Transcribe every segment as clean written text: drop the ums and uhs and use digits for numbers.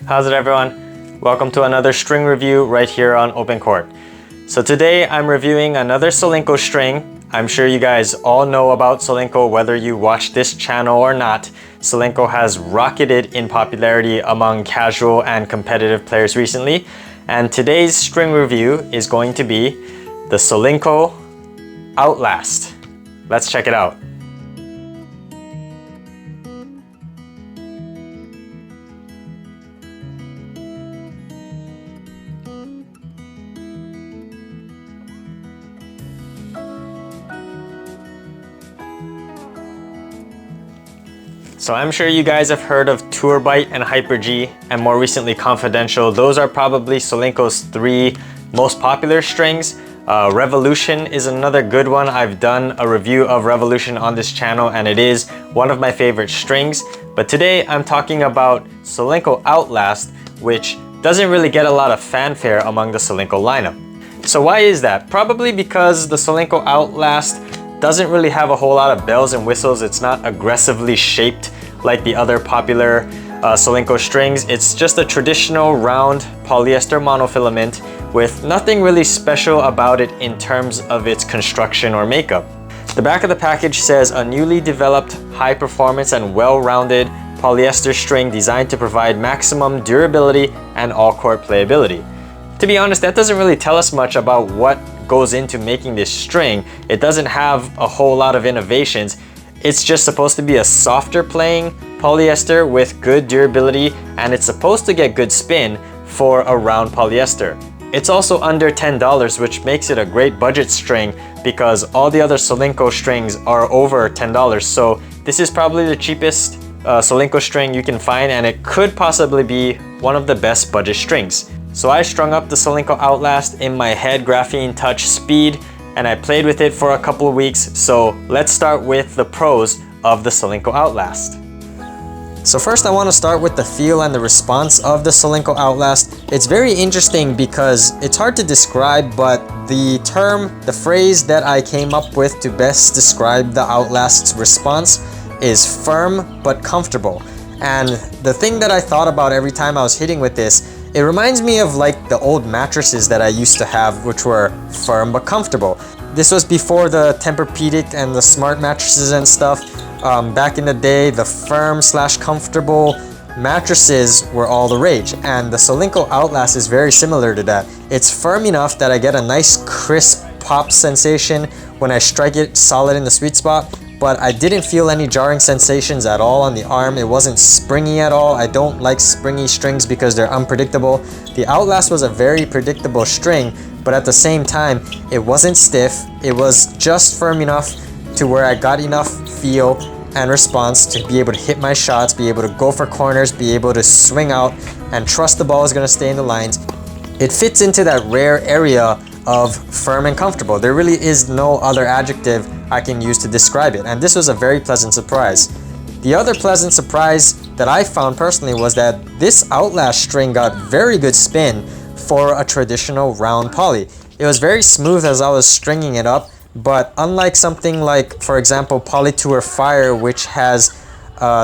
How's it, everyone? Welcome to another string review right here on OpenCourt. So today I'm reviewing another Solinco string. I'm sure you guys all know about Solinco whether you watch this channel or not. Solinco has rocketed in popularity among casual and competitive players recently. And today's string review is going to be the Solinco Outlast. Let's check it out. So I'm sure you guys have heard of Tour Bite and Hyper G, and more recently Confidential. Those are probably Solinco's three most popular strings. Revolution is another good one. I've done a review of Revolution on this channel and it is one of my favorite strings. But today I'm talking about Solinco Outlast, which doesn't really get a lot of fanfare among the Solinco lineup. So why is that? Probably because the Solinco Outlast doesn't really have a whole lot of bells and whistles. It's not aggressively shaped like the other popular Solinco strings. It's just a traditional round polyester monofilament with nothing really special about it in terms of its construction or makeup. The back of the package says a newly developed high performance and well-rounded polyester string designed to provide maximum durability and all-court playability. To be honest, that doesn't really tell us much about what goes into making this string. It doesn't have a whole lot of innovations. It's just supposed to be a softer playing polyester with good durability, and it's supposed to get good spin for a round polyester. It's also under $10, which makes it a great budget string because all the other Solinco strings are over $10. So this is probably the cheapest Solinco string you can find, and it could possibly be one of the best budget strings. So I strung up the Solinco Outlast in my head graphene touch speed, and I played with it for a couple of weeks. So let's start with the pros of the Solinco Outlast. So first I want to start with the feel and the response of the Solinco Outlast. It's very interesting because it's hard to describe, but the phrase that I came up with to best describe the Outlast's response is firm but comfortable. And the thing that I thought about every time I was hitting with this, it reminds me of like the old mattresses that I used to have, which were firm but comfortable. This was before the Tempur-Pedic and the smart mattresses and stuff. Back in the day, the firm/comfortable mattresses were all the rage, and the Solinco Outlast is very similar to that. It's firm enough that I get a nice crisp pop sensation when I strike it solid in the sweet spot, but I didn't feel any jarring sensations at all on the arm. It wasn't springy at all. I don't like springy strings because they're unpredictable. The Outlast was a very predictable string, but at the same time, it wasn't stiff. It was just firm enough to where I got enough feel and response to be able to hit my shots, be able to go for corners, be able to swing out and trust the ball is gonna stay in the lines. It fits into that rare area of firm and comfortable. There really is no other adjective I can use to describe it, and this was a very pleasant surprise. The other pleasant surprise that I found personally was that this Outlast string got very good spin for a traditional round poly. It was very smooth as I was stringing it up, but unlike something like, for example, Polytour Fire, which has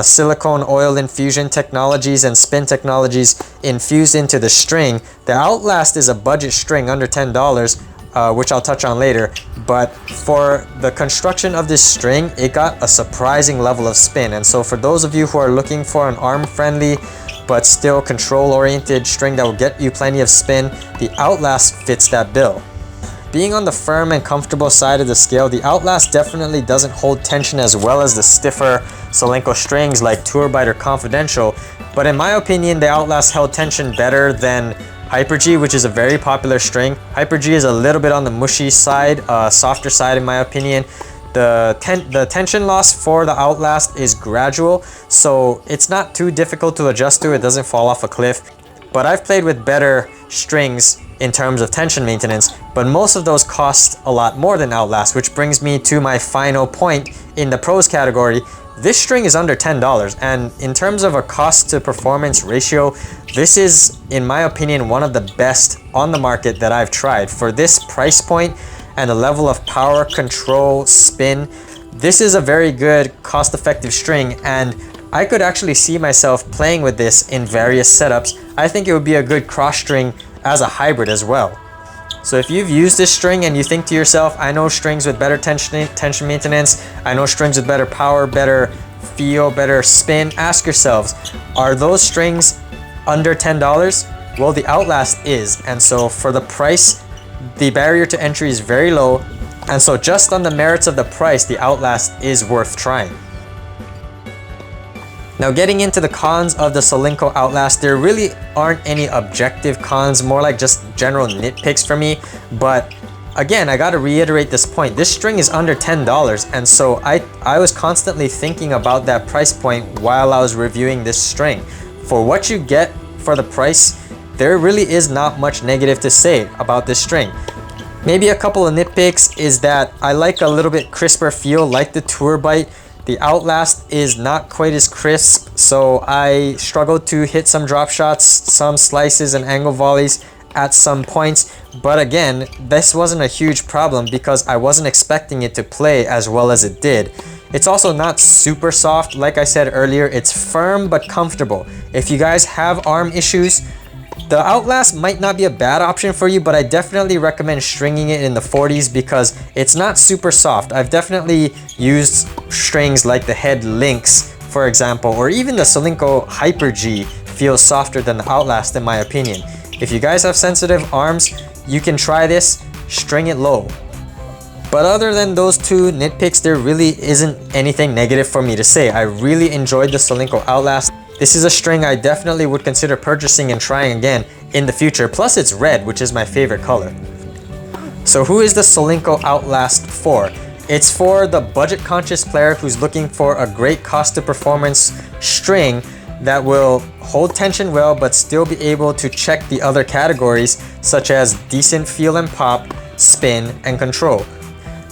silicone oil infusion technologies and spin technologies infused into the string, the Outlast is a budget string under $10, which I'll touch on later. But for the construction of this string, it got a surprising level of spin. And so for those of you who are looking for an arm-friendly but still control-oriented string that will get you plenty of spin, the Outlast fits that bill. Being on the firm and comfortable side of the scale, the Outlast definitely doesn't hold tension as well as the stiffer Solinco strings like Tour Bite or Confidential, but in my opinion, the Outlast held tension better than Hyper G, which is a very popular string. Hyper G is a little bit on the mushy side, softer side in my opinion. The tension loss for the Outlast is gradual, so it's not too difficult to adjust to. It doesn't fall off a cliff. But I've played with better strings in terms of tension maintenance, but most of those cost a lot more than Outlast, which brings me to my final point in the pros category. This string is under $10, and in terms of a cost to performance ratio, this is, in my opinion, one of the best on the market that I've tried. For this price point and the level of power, control, spin, this is a very good cost-effective string, and I could actually see myself playing with this in various setups. I think it would be a good cross string as a hybrid as well. So if you've used this string and you think to yourself, I know strings with better tension maintenance, I know strings with better power, better feel, better spin, ask yourselves, are those strings under $10? Well, the Outlast is, and so for the price, the barrier to entry is very low, and so just on the merits of the price, the Outlast is worth trying. Now getting into the cons of the Solinco Outlast, there really aren't any objective cons, more like just general nitpicks for me. But again, I gotta reiterate this point. This string is under $10, and so I was constantly thinking about that price point while I was reviewing this string. For what you get for the price, there really is not much negative to say about this string. Maybe a couple of nitpicks is that I like a little bit crisper feel, like the Tour Bite. The Outlast is not quite as crisp, so I struggled to hit some drop shots, some slices and angle volleys at some points. But again, this wasn't a huge problem because I wasn't expecting it to play as well as it did. It's also not super soft. Like I said earlier, it's firm but comfortable. If you guys have arm issues, the Outlast might not be a bad option for you, but I definitely recommend stringing it in the 40s because it's not super soft. I've definitely used strings like the Head Lynx, for example, or even the Solinco Hyper G feels softer than the Outlast in my opinion. If you guys have sensitive arms, you can try this, string it low. But other than those two nitpicks, there really isn't anything negative for me to say. I really enjoyed the Solinco Outlast. This is a string I definitely would consider purchasing and trying again in the future. Plus it's red, which is my favorite color. So who is the Solinco Outlast for? It's for the budget conscious player who's looking for a great cost to performance string that will hold tension well but still be able to check the other categories such as decent feel and pop, spin, and control.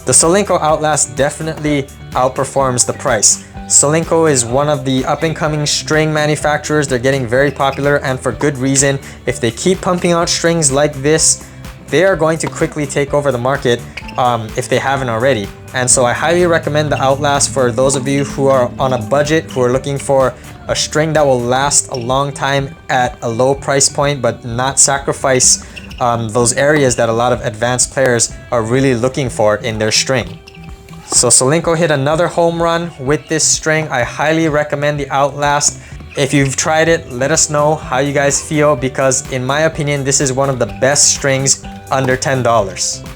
The Solinco Outlast definitely outperforms the price. Solinco is one of the up-and-coming string manufacturers. They're getting very popular, and for good reason. If they keep pumping out strings like this, they are going to quickly take over the market if they haven't already. And so I highly recommend the Outlast for those of you who are on a budget, who are looking for a string that will last a long time at a low price point but not sacrifice those areas that a lot of advanced players are really looking for in their string. So Solinco hit another home run with this string. I highly recommend the Outlast. If you've tried it, let us know how you guys feel because in my opinion, this is one of the best strings under $10.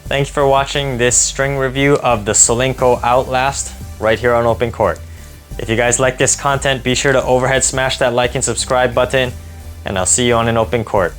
Thanks for watching this string review of the Solinco Outlast right here on OpenCourt. If you guys like this content, be sure to overhead smash that like and subscribe button, and I'll see you on an OpenCourt.